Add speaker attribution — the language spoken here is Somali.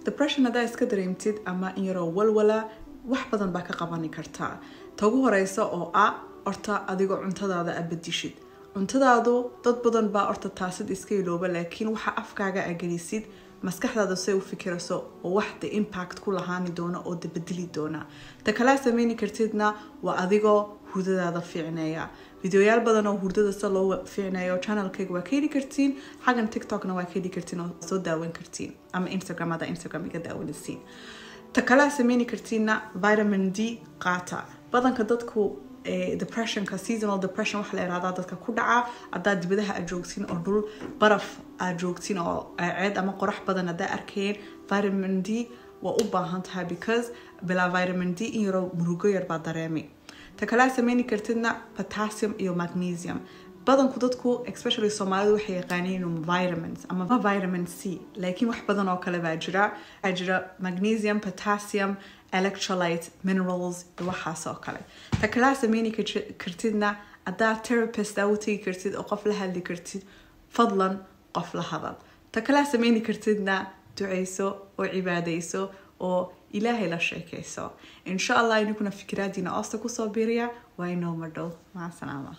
Speaker 1: depression hadaa iska dareemtid ama in yaroo walwala wax badan baa ka qabani kartaa tagu horeysa oo horta adigoo cuntadaada abadishid cuntadaadu dad badan baa horta taasid iska ilooba laakiin waxa afkaaga agalisid maskaxdaada say u fikirayso oo wax de impact ku lahaani doona oo bedeli doona ta kala sameeyni kartidna waa adigoo hurdadaada fiicneeya videoyaal badan oo hurdada sa loo fiicneeyo channelkayga waa ka heli kartiin xagan TikTokna waa ka heli kartiin oo soo daawan kartiin ama Instagram iga daawanaysiin ta kala sameeyni kartiina vitamin D qaata badanka dadku depression ka seasonal depression wax la yiraahdo dadka ku dhaca adaa dibadaha ajoogsin oo dhul baraf ajoogsin oo ceed ama qorax badan adaa arkeen vitamin D waa u baahan tahay because bila vitamin D iyo murugo yar baa dareemi ta kala sameeyni kartidna potassium iyo magnesium badanku dadku especially Soomaalidu waxay yaqaaniin vitamins ama vitamin C laakiin wax badan oo kale baa jira magnesium potassium electrolytes minerals waxaas oo kale ta kala sameeyni kartidna adaa therapist u tagi kartid oo qof la hadli kartid fadlan qof la hadal ta kala sameeyni kartidna duceyso oo cibaadeyso oo ilaahay la sheekayso insha Allah inuu kuna fikraadina oosta ku soo biiriya waa inoo madhow ma salaama